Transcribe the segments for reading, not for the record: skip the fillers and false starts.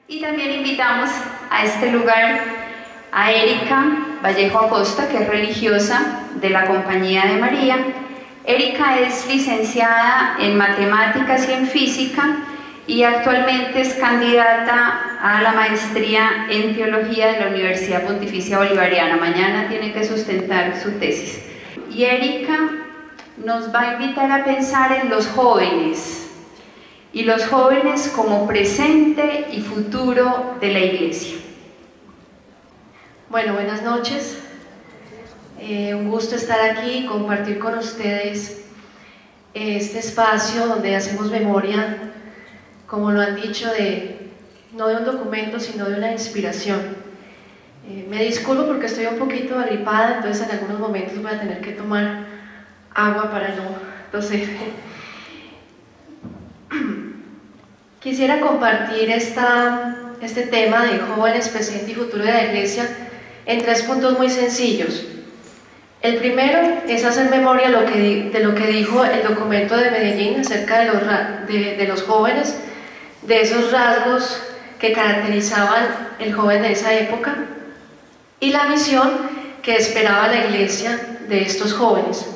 Y también invitamos a este lugar a Erika Vallejo Acosta, que es religiosa de la Compañía de María. Erika es licenciada en Matemáticas y en Física y actualmente es candidata a la maestría en Teología de la Universidad Pontificia Bolivariana. Mañana tiene que sustentar su tesis. Y Erika nos va a invitar a pensar en los jóvenes, y los jóvenes como presente y futuro de la Iglesia. Bueno, buenas noches. Un gusto estar aquí y compartir con ustedes este espacio donde hacemos memoria, como lo han dicho, no de un documento, sino de una inspiración. Me disculpo porque estoy un poquito agripada, entonces en algunos momentos voy a tener que tomar agua para no toser. Quisiera compartir este tema de jóvenes, presente y futuro de la Iglesia en 3 puntos muy sencillos. El primero es hacer memoria de lo que dijo el documento de Medellín acerca de los jóvenes, de esos rasgos que caracterizaban el joven de esa época y la misión que esperaba la Iglesia de estos jóvenes.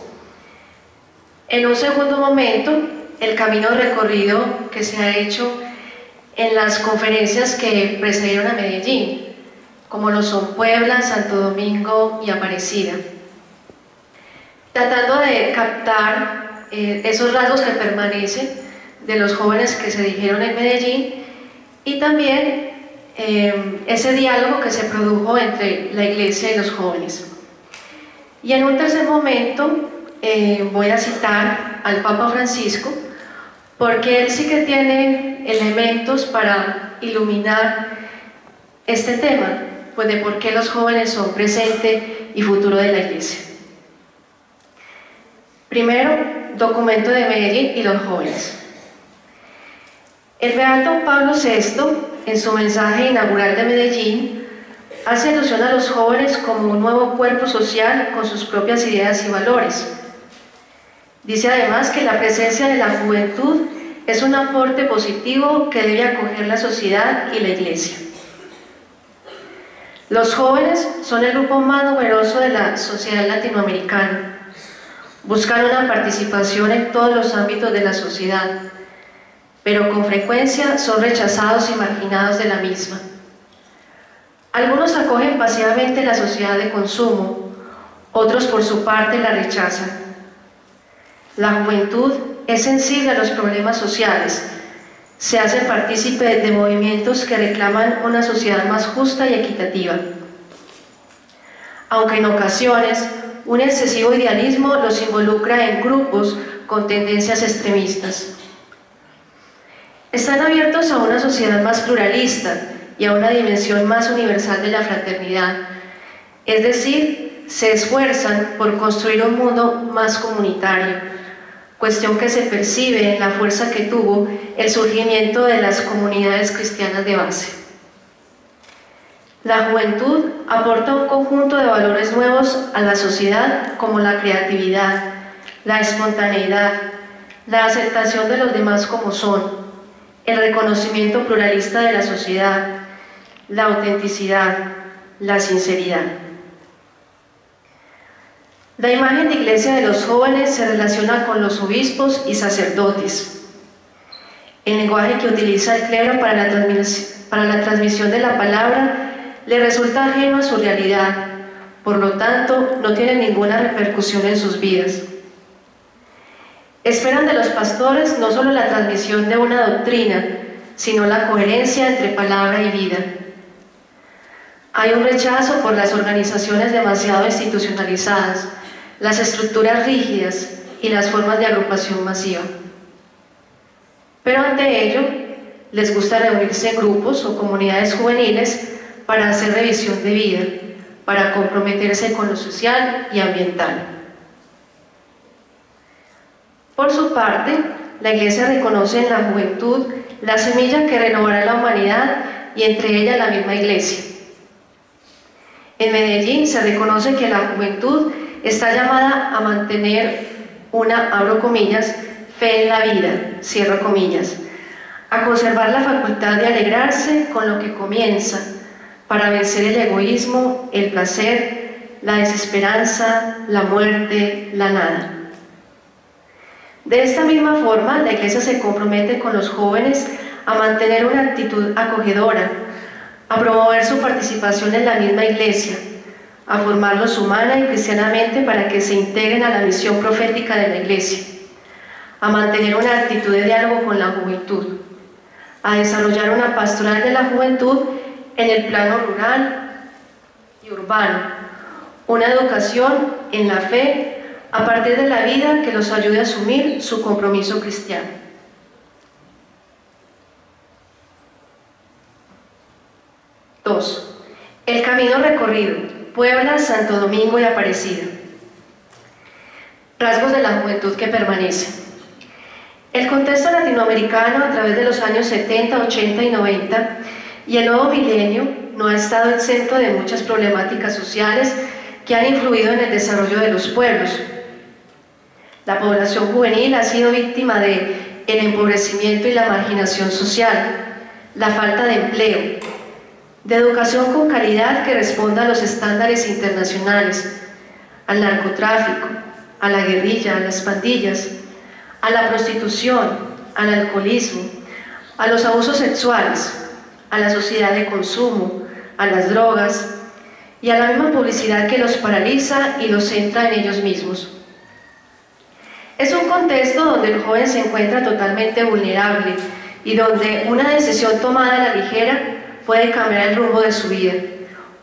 En un segundo momento, el camino recorrido que se ha hecho en las conferencias que precedieron a Medellín, como lo son Puebla, Santo Domingo y Aparecida, tratando de captar esos rasgos que permanecen de los jóvenes que se dijeron en Medellín y también ese diálogo que se produjo entre la Iglesia y los jóvenes. Y en un tercer momento voy a citar al Papa Francisco, porque él sí que tiene elementos para iluminar este tema, pues de por qué los jóvenes son presente y futuro de la Iglesia. Primero, documento de Medellín y los jóvenes. El beato Pablo VI, en su mensaje inaugural de Medellín, hace alusión a los jóvenes como un nuevo cuerpo social con sus propias ideas y valores. Dice además que la presencia de la juventud es un aporte positivo que debe acoger la sociedad y la Iglesia. Los jóvenes son el grupo más numeroso de la sociedad latinoamericana. Buscan una participación en todos los ámbitos de la sociedad, pero con frecuencia son rechazados y marginados de la misma. Algunos acogen pasivamente la sociedad de consumo, otros por su parte la rechazan. La juventud es sensible a los problemas sociales, se hace partícipe de movimientos que reclaman una sociedad más justa y equitativa. Aunque en ocasiones un excesivo idealismo los involucra en grupos con tendencias extremistas. Están abiertos a una sociedad más pluralista y a una dimensión más universal de la fraternidad, es decir, se esfuerzan por construir un mundo más comunitario, cuestión que se percibe en la fuerza que tuvo el surgimiento de las comunidades cristianas de base. La juventud aporta un conjunto de valores nuevos a la sociedad, como la creatividad, la espontaneidad, la aceptación de los demás como son, el reconocimiento pluralista de la sociedad, la autenticidad, la sinceridad. La imagen de iglesia de los jóvenes se relaciona con los obispos y sacerdotes. El lenguaje que utiliza el clero para la transmisión de la palabra le resulta ajeno a su realidad, por lo tanto no tiene ninguna repercusión en sus vidas. Esperan de los pastores no solo la transmisión de una doctrina, sino la coherencia entre palabra y vida. Hay un rechazo por las organizaciones demasiado institucionalizadas, las estructuras rígidas y las formas de agrupación masiva. Pero ante ello, les gusta reunirse en grupos o comunidades juveniles para hacer revisión de vida, para comprometerse con lo social y ambiental. Por su parte, la Iglesia reconoce en la juventud la semilla que renovará la humanidad y entre ella la misma Iglesia. En Medellín se reconoce que la juventud está llamada a mantener una, abro comillas, fe en la vida, cierro comillas, a conservar la facultad de alegrarse con lo que comienza, para vencer el egoísmo, el placer, la desesperanza, la muerte, la nada. De esta misma forma, la Iglesia se compromete con los jóvenes a mantener una actitud acogedora, a promover su participación en la misma Iglesia, a formarlos humana y cristianamente para que se integren a la misión profética de la Iglesia, a mantener una actitud de diálogo con la juventud, a desarrollar una pastoral de la juventud en el plano rural y urbano, una educación en la fe a partir de la vida que los ayude a asumir su compromiso cristiano. Dos, el camino recorrido, Puebla, Santo Domingo y Aparecida. Rasgos de la juventud que permanece. El contexto latinoamericano a través de los años 70, 80 y 90 y el nuevo milenio no ha estado exento de muchas problemáticas sociales que han influido en el desarrollo de los pueblos. La población juvenil ha sido víctima del empobrecimiento y la marginación social, la falta de empleo, de educación con calidad que responda a los estándares internacionales, al narcotráfico, a la guerrilla, a las pandillas, a la prostitución, al alcoholismo, a los abusos sexuales, a la sociedad de consumo, a las drogas y a la misma publicidad que los paraliza y los centra en ellos mismos. Es un contexto donde el joven se encuentra totalmente vulnerable y donde una decisión tomada a la ligera puede cambiar el rumbo de su vida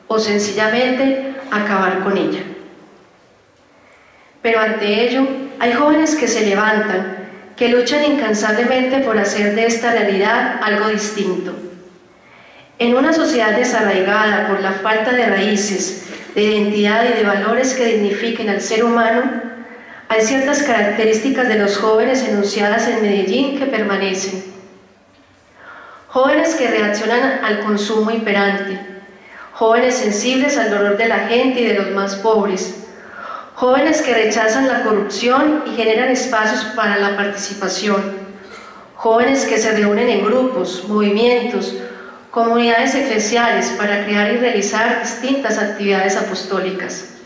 o sencillamente acabar con ella. Pero ante ello, hay jóvenes que se levantan, que luchan incansablemente por hacer de esta realidad algo distinto. En una sociedad desarraigada por la falta de raíces, de identidad y de valores que dignifiquen al ser humano, hay ciertas características de los jóvenes enunciadas en Medellín que permanecen. Jóvenes que reaccionan al consumo imperante, jóvenes sensibles al dolor de la gente y de los más pobres, jóvenes que rechazan la corrupción y generan espacios para la participación, jóvenes que se reúnen en grupos, movimientos, comunidades eclesiales para crear y realizar distintas actividades apostólicas,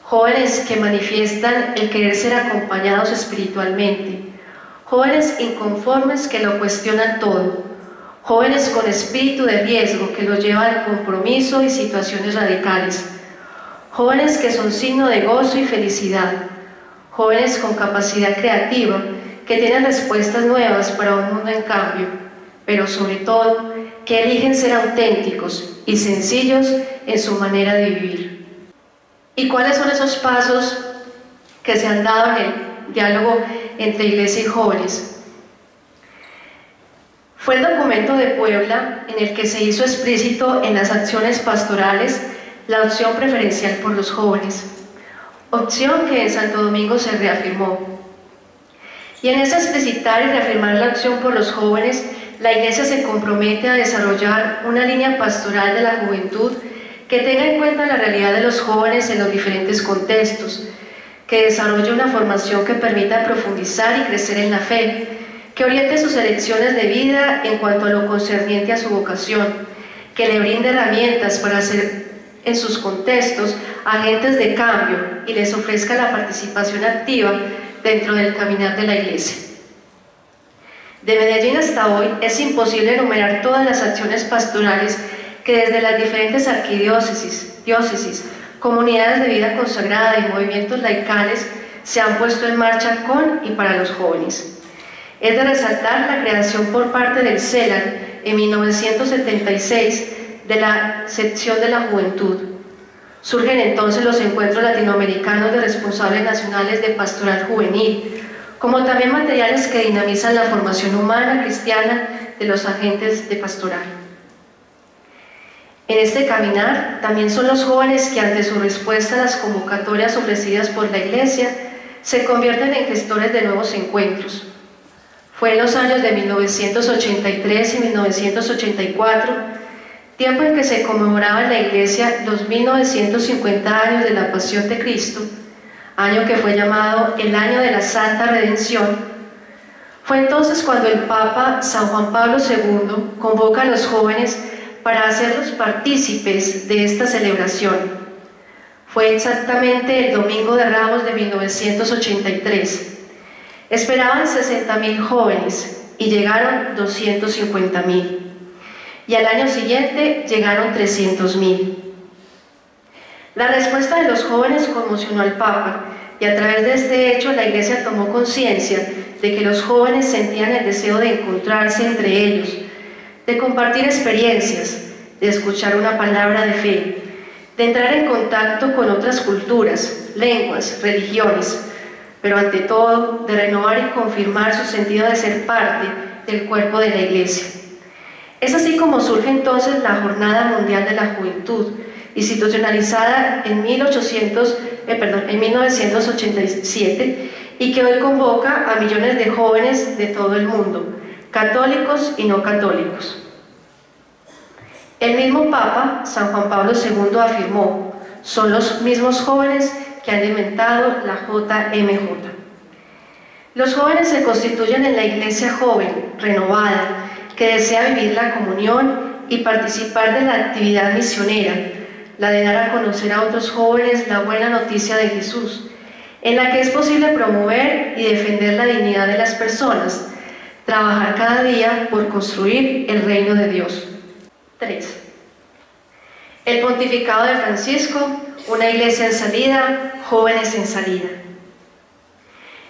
jóvenes que manifiestan el querer ser acompañados espiritualmente, jóvenes inconformes que lo cuestionan todo, jóvenes con espíritu de riesgo que los lleva al compromiso y situaciones radicales, jóvenes que son signo de gozo y felicidad, jóvenes con capacidad creativa que tienen respuestas nuevas para un mundo en cambio, pero sobre todo que eligen ser auténticos y sencillos en su manera de vivir. ¿Y cuáles son esos pasos que se han dado en el diálogo entre Iglesia y jóvenes? Fue el documento de Puebla en el que se hizo explícito en las acciones pastorales la opción preferencial por los jóvenes, opción que en Santo Domingo se reafirmó. Y en ese explicitar y reafirmar la opción por los jóvenes, la Iglesia se compromete a desarrollar una línea pastoral de la juventud que tenga en cuenta la realidad de los jóvenes en los diferentes contextos, que desarrolle una formación que permita profundizar y crecer en la fe, que oriente sus elecciones de vida en cuanto a lo concerniente a su vocación, que le brinde herramientas para ser en sus contextos agentes de cambio y les ofrezca la participación activa dentro del caminar de la Iglesia. De Medellín hasta hoy es imposible enumerar todas las acciones pastorales que desde las diferentes arquidiócesis, diócesis, comunidades de vida consagrada y movimientos laicales se han puesto en marcha con y para los jóvenes. Es de resaltar la creación por parte del CELAN en 1976 de la sección de la juventud. Surgen entonces los encuentros latinoamericanos de responsables nacionales de pastoral juvenil, como también materiales que dinamizan la formación humana cristiana de los agentes de pastoral. En este caminar también son los jóvenes que ante su respuesta a las convocatorias ofrecidas por la Iglesia se convierten en gestores de nuevos encuentros. Fue en los años de 1983 y 1984, tiempo en que se conmemoraba en la Iglesia los 1950 años de la Pasión de Cristo, año que fue llamado el Año de la Santa Redención, Fue entonces cuando el Papa San Juan Pablo II convoca a los jóvenes para hacerlos partícipes de esta celebración. Fue exactamente el Domingo de Ramos de 1983. Esperaban 60.000 jóvenes y llegaron 250.000. Y al año siguiente llegaron 300.000. La respuesta de los jóvenes conmocionó al Papa, y a través de este hecho la Iglesia tomó conciencia de que los jóvenes sentían el deseo de encontrarse entre ellos, de compartir experiencias, de escuchar una palabra de fe, de entrar en contacto con otras culturas, lenguas, religiones, pero ante todo de renovar y confirmar su sentido de ser parte del cuerpo de la Iglesia. Es así como surge entonces la Jornada Mundial de la Juventud, institucionalizada en 1987 y que hoy convoca a millones de jóvenes de todo el mundo, católicos y no católicos. El mismo Papa, San Juan Pablo II, afirmó: son los mismos jóvenes que han inventado la JMJ. Los jóvenes se constituyen en la Iglesia joven, renovada, que desea vivir la comunión y participar de la actividad misionera, la de dar a conocer a otros jóvenes la buena noticia de Jesús, en la que es posible promover y defender la dignidad de las personas, trabajar cada día por construir el reino de Dios. 3. El pontificado de Francisco, una iglesia en salida, jóvenes en salida.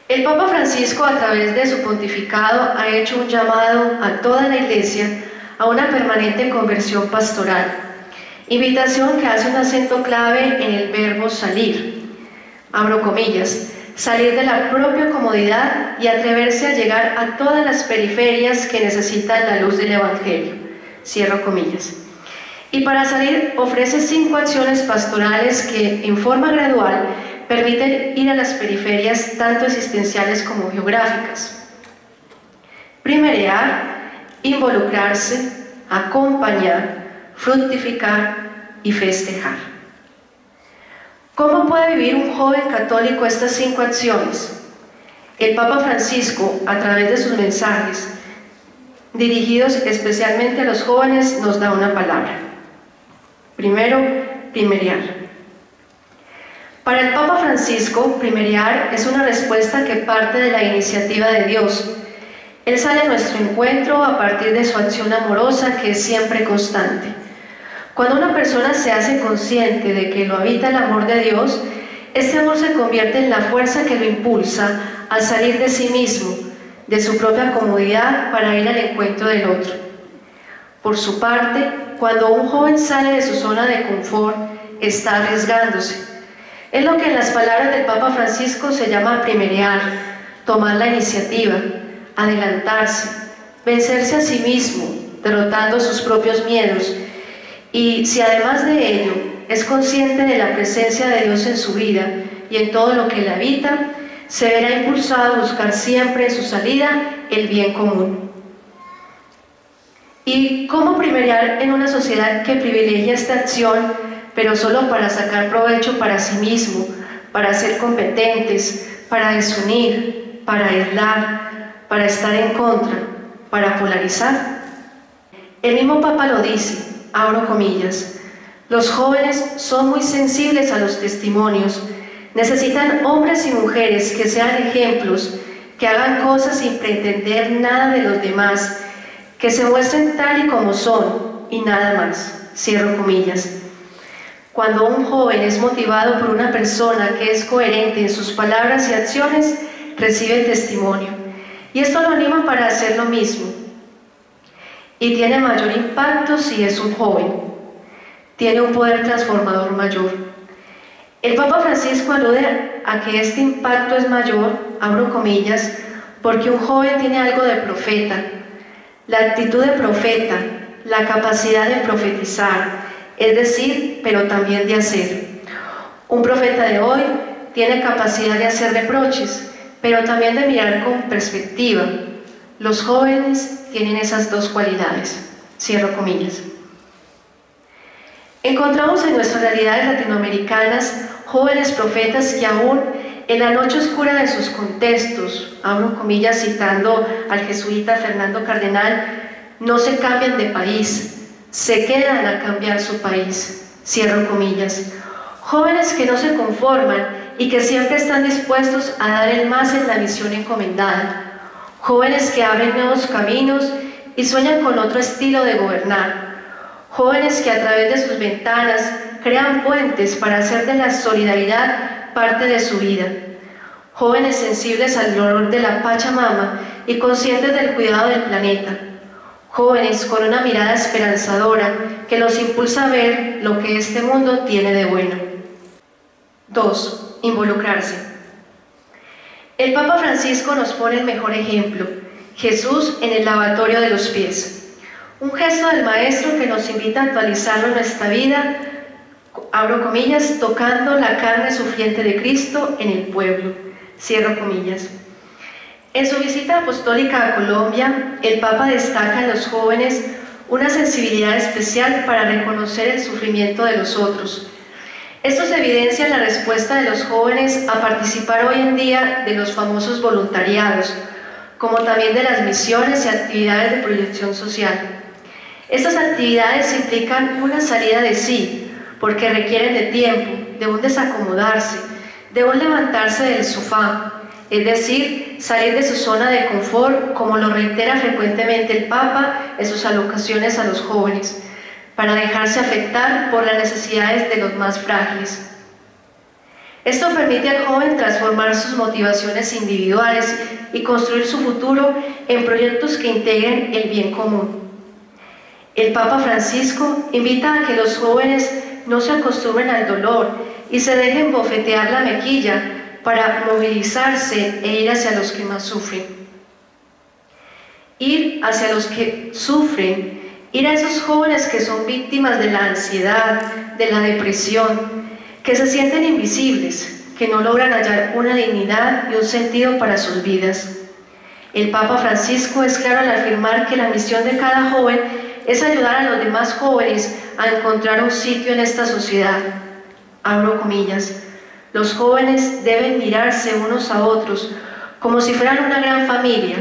El Papa Francisco, a través de su pontificado, ha hecho un llamado a toda la iglesia a una permanente conversión pastoral, invitación que hace un acento clave en el verbo salir, abro comillas, salir de la propia comodidad y atreverse a llegar a todas las periferias que necesitan la luz del Evangelio, cierro comillas. Y para salir ofrece 5 acciones pastorales que, en forma gradual, permiten ir a las periferias tanto existenciales como geográficas. Primerear, involucrarse, acompañar, fructificar y festejar. ¿Cómo puede vivir un joven católico estas 5 acciones? El Papa Francisco, a través de sus mensajes, dirigidos especialmente a los jóvenes, nos da una palabra. Primero, primerear. Para el Papa Francisco, primerear es una respuesta que parte de la iniciativa de Dios. Él sale a nuestro encuentro a partir de su acción amorosa, que es siempre constante. Cuando una persona se hace consciente de que lo habita el amor de Dios, este amor se convierte en la fuerza que lo impulsa a salir de sí mismo, de su propia comodidad, para ir al encuentro del otro. Por su parte, cuando un joven sale de su zona de confort, está arriesgándose. Es lo que en las palabras del Papa Francisco se llama primerear, tomar la iniciativa, adelantarse, vencerse a sí mismo, derrotando sus propios miedos. Y si además de ello es consciente de la presencia de Dios en su vida y en todo lo que le habita, se verá impulsado a buscar siempre en su salida el bien común. ¿Y cómo primerear en una sociedad que privilegia esta acción, pero solo para sacar provecho para sí mismo, para ser competentes, para desunir, para aislar, para estar en contra, para polarizar? El mismo Papa lo dice, abro comillas: los jóvenes son muy sensibles a los testimonios, necesitan hombres y mujeres que sean ejemplos, que hagan cosas sin pretender nada de los demás, que se muestren tal y como son y nada más, cierro comillas. Cuando un joven es motivado por una persona que es coherente en sus palabras y acciones, recibe testimonio, y esto lo anima para hacer lo mismo. Y tiene mayor impacto si es un joven. Tiene un poder transformador mayor. El Papa Francisco alude a que este impacto es mayor, abro comillas, porque un joven tiene algo de profeta, la actitud de profeta, la capacidad de profetizar, es decir, pero también de hacer. Un profeta de hoy tiene capacidad de hacer reproches, pero también de mirar con perspectiva. Los jóvenes tienen esas 2 cualidades, cierro comillas. Encontramos en nuestras realidades latinoamericanas jóvenes profetas que aún en la noche oscura de sus contextos, abro comillas citando al jesuita Fernando Cardenal, no se cambian de país, se quedan a cambiar su país, cierro comillas. Jóvenes que no se conforman y que siempre están dispuestos a dar el más en la misión encomendada. Jóvenes que abren nuevos caminos y sueñan con otro estilo de gobernar. Jóvenes que a través de sus ventanas crean puentes para hacer de la solidaridad parte de su vida. Jóvenes sensibles al dolor de la Pachamama y conscientes del cuidado del planeta. Jóvenes con una mirada esperanzadora que los impulsa a ver lo que este mundo tiene de bueno. 2. Involucrarse. El Papa Francisco nos pone el mejor ejemplo, Jesús en el lavatorio de los pies. Un gesto del Maestro que nos invita a actualizarlo en nuestra vida, abro comillas, tocando la carne sufriente de Cristo en el pueblo, cierro comillas. En su visita apostólica a Colombia, el Papa destaca en los jóvenes una sensibilidad especial para reconocer el sufrimiento de los otros. Esto se evidencia en la respuesta de los jóvenes a participar hoy en día de los famosos voluntariados, como también de las misiones y actividades de proyección social. Estas actividades implican una salida de sí, porque requieren de tiempo, de un desacomodarse, de un levantarse del sofá, es decir, salir de su zona de confort, como lo reitera frecuentemente el Papa en sus alocuciones a los jóvenes, para dejarse afectar por las necesidades de los más frágiles. Esto permite al joven transformar sus motivaciones individuales y construir su futuro en proyectos que integren el bien común. El Papa Francisco invita a que los jóvenes no se acostumbren al dolor y se dejen bofetear la mejilla para movilizarse e ir hacia los que más sufren. Ir hacia los que sufren, ir a esos jóvenes que son víctimas de la ansiedad, de la depresión, que se sienten invisibles, que no logran hallar una dignidad y un sentido para sus vidas. El Papa Francisco es claro al afirmar que la misión de cada joven es ayudar a los demás jóvenes a encontrar un sitio en esta sociedad. Abro comillas. Los jóvenes deben mirarse unos a otros como si fueran una gran familia,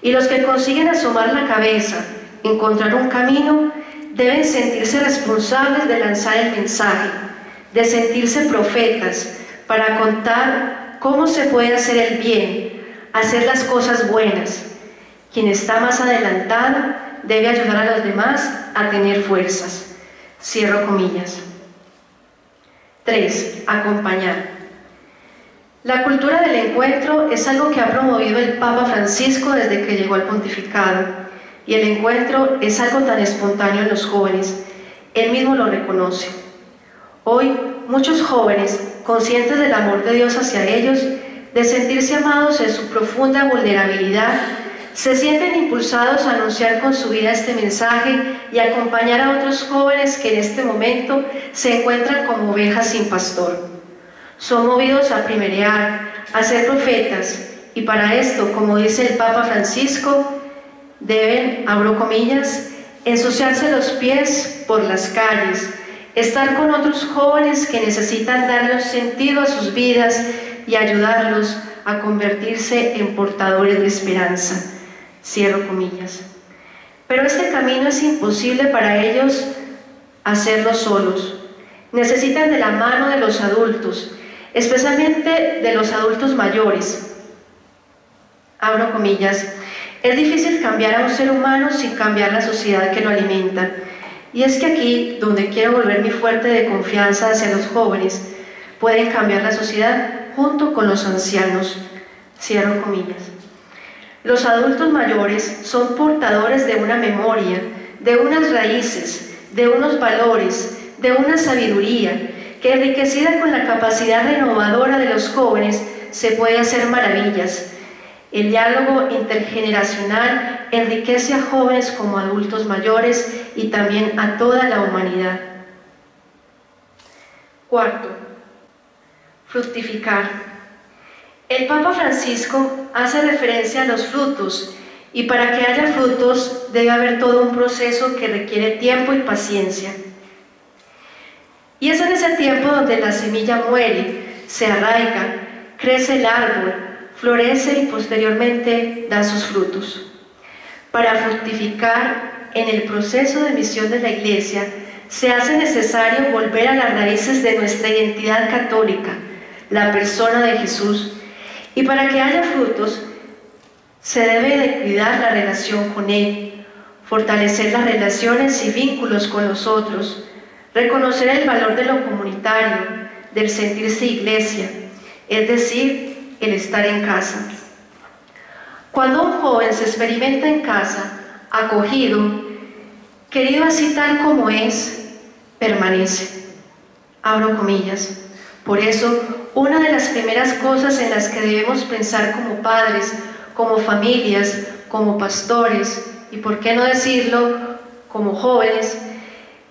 y los que consiguen asomar la cabeza, encontrar un camino, deben sentirse responsables de lanzar el mensaje, de sentirse profetas para contar cómo se puede hacer el bien, hacer las cosas buenas. Quien está más adelantado debe ayudar a los demás a tener fuerzas. Cierro comillas. 3. Acompañar. La cultura del encuentro es algo que ha promovido el Papa Francisco desde que llegó al pontificado, y el encuentro es algo tan espontáneo en los jóvenes. Él mismo lo reconoce. Hoy, muchos jóvenes, conscientes del amor de Dios hacia ellos, de sentirse amados en su profunda vulnerabilidad, se sienten impulsados a anunciar con su vida este mensaje y acompañar a otros jóvenes que en este momento se encuentran como ovejas sin pastor. Son movidos a primerear, a ser profetas, y para esto, como dice el Papa Francisco, deben, abro comillas, ensuciarse los pies por las calles, estar con otros jóvenes que necesitan darle un sentido a sus vidas y ayudarlos a convertirse en portadores de esperanza. Cierro comillas. Pero este camino es imposible para ellos hacerlo solos. Necesitan de la mano de los adultos, especialmente de los adultos mayores. Abro comillas. Es difícil cambiar a un ser humano sin cambiar la sociedad que lo alimenta. Y es que aquí, donde quiero volver mi fuerte de confianza hacia los jóvenes, pueden cambiar la sociedad junto con los ancianos. Cierro comillas. Los adultos mayores son portadores de una memoria, de unas raíces, de unos valores, de una sabiduría, que enriquecida con la capacidad renovadora de los jóvenes se puede hacer maravillas. El diálogo intergeneracional enriquece a jóvenes como adultos mayores y también a toda la humanidad. 4. Fructificar. El Papa Francisco hace referencia a los frutos, y para que haya frutos debe haber todo un proceso que requiere tiempo y paciencia. Y es en ese tiempo donde la semilla muere, se arraiga, crece el árbol, florece y posteriormente da sus frutos. Para fructificar en el proceso de misión de la Iglesia, se hace necesario volver a las raíces de nuestra identidad católica, la persona de Jesús, y para que haya frutos, se debe de cuidar la relación con Él, fortalecer las relaciones y vínculos con los otros, reconocer el valor de lo comunitario, del sentirse iglesia, es decir, el estar en casa. Cuando un joven se experimenta en casa, acogido, querido así tal como es, permanece. Abro comillas. Por eso, una de las primeras cosas en las que debemos pensar como padres, como familias, como pastores, y por qué no decirlo, como jóvenes,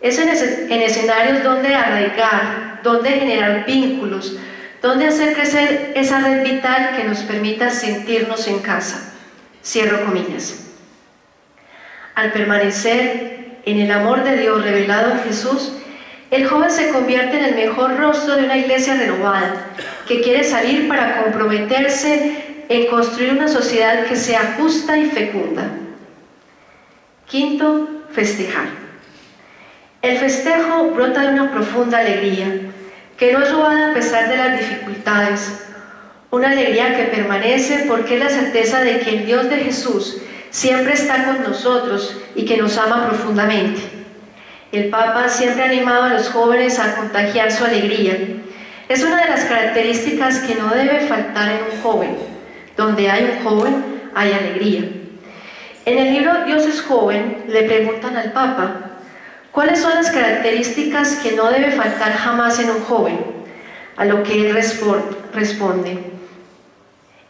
es en escenarios donde arraigar, donde generar vínculos, donde hacer crecer esa red vital que nos permita sentirnos en casa. Cierro comillas. Al permanecer en el amor de Dios revelado en Jesús, el joven se convierte en el mejor rostro de una iglesia renovada, que quiere salir para comprometerse en construir una sociedad que sea justa y fecunda. Quinto, festejar. El festejo brota de una profunda alegría, que no es robada a pesar de las dificultades, una alegría que permanece porque es la certeza de que el Dios de Jesús siempre está con nosotros y que nos ama profundamente. El Papa siempre ha animado a los jóvenes a contagiar su alegría. Es una de las características que no debe faltar en un joven. Donde hay un joven, hay alegría. En el libro Dios es joven, le preguntan al Papa, ¿cuáles son las características que no debe faltar jamás en un joven? A lo que él responde,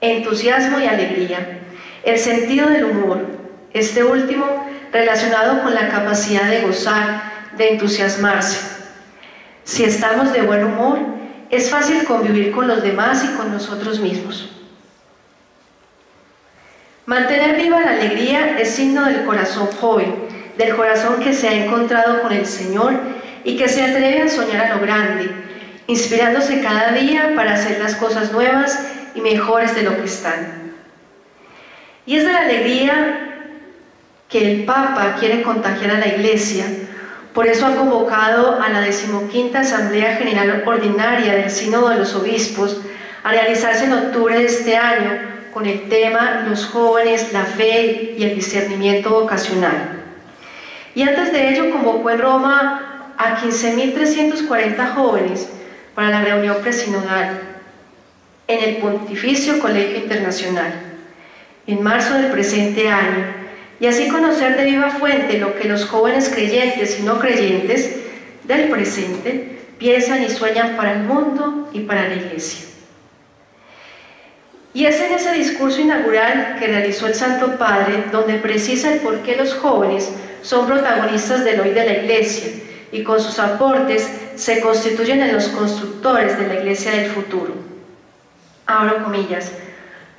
entusiasmo y alegría, el sentido del humor, este último relacionado con la capacidad de gozar, de entusiasmarse. Si estamos de buen humor, es fácil convivir con los demás y con nosotros mismos. Mantener viva la alegría es signo del corazón joven, del corazón que se ha encontrado con el Señor y que se atreve a soñar a lo grande, inspirándose cada día para hacer las cosas nuevas y mejores de lo que están. Y es de la alegría que el Papa quiere contagiar a la Iglesia. Por eso ha convocado a la 15ª Asamblea General Ordinaria del Sínodo de los Obispos a realizarse en octubre de este año con el tema Los jóvenes, la fe y el discernimiento vocacional. Y antes de ello convocó en Roma a 15.340 jóvenes para la reunión presinodal en el Pontificio Colegio Internacional en marzo del presente año, y así conocer de viva fuente lo que los jóvenes creyentes y no creyentes del presente piensan y sueñan para el mundo y para la Iglesia. Y es en ese discurso inaugural que realizó el Santo Padre donde precisa el por qué los jóvenes son protagonistas del hoy de la Iglesia y con sus aportes se constituyen en los constructores de la Iglesia del futuro. Abro comillas.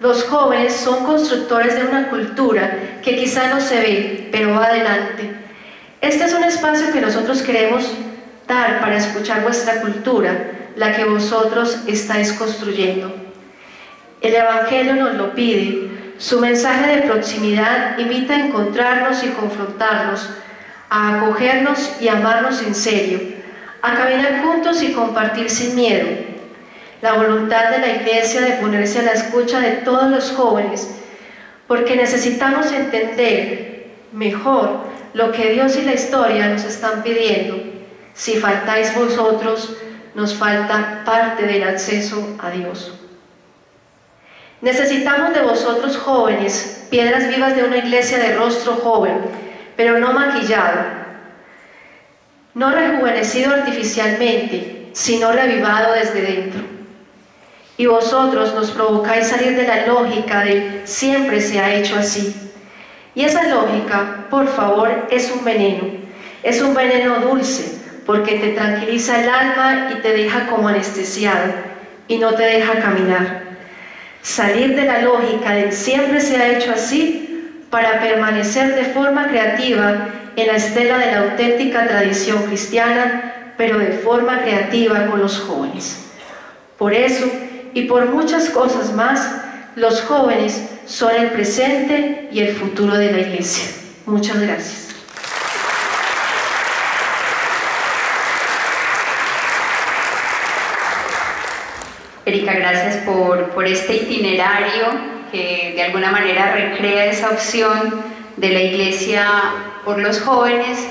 Los jóvenes son constructores de una cultura que quizá no se ve, pero va adelante. Este es un espacio que nosotros queremos dar para escuchar vuestra cultura, la que vosotros estáis construyendo. El Evangelio nos lo pide. Su mensaje de proximidad invita a encontrarnos y confrontarnos, a acogernos y amarnos en serio, a caminar juntos y compartir sin miedo. La voluntad de la Iglesia de ponerse a la escucha de todos los jóvenes, porque necesitamos entender mejor lo que Dios y la historia nos están pidiendo. Si faltáis vosotros, nos falta parte del acceso a Dios. Necesitamos de vosotros jóvenes, piedras vivas de una iglesia de rostro joven, pero no maquillado, no rejuvenecido artificialmente, sino revivado desde dentro. Y vosotros nos provocáis salir de la lógica de siempre se ha hecho así. Y esa lógica, por favor, es un veneno dulce, porque te tranquiliza el alma y te deja como anestesiado, y no te deja caminar. Salir de la lógica del siempre se ha hecho así para permanecer de forma creativa en la estela de la auténtica tradición cristiana, pero de forma creativa con los jóvenes. Por eso, y por muchas cosas más, los jóvenes son el presente y el futuro de la Iglesia. Muchas gracias. Erika, gracias por este itinerario que de alguna manera recrea esa opción de la Iglesia por los jóvenes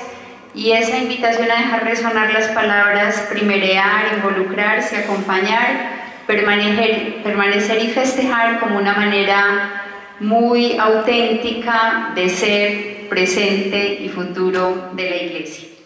y esa invitación a dejar resonar las palabras primerear, involucrarse, acompañar, permanecer y festejar como una manera muy auténtica de ser presente y futuro de la Iglesia.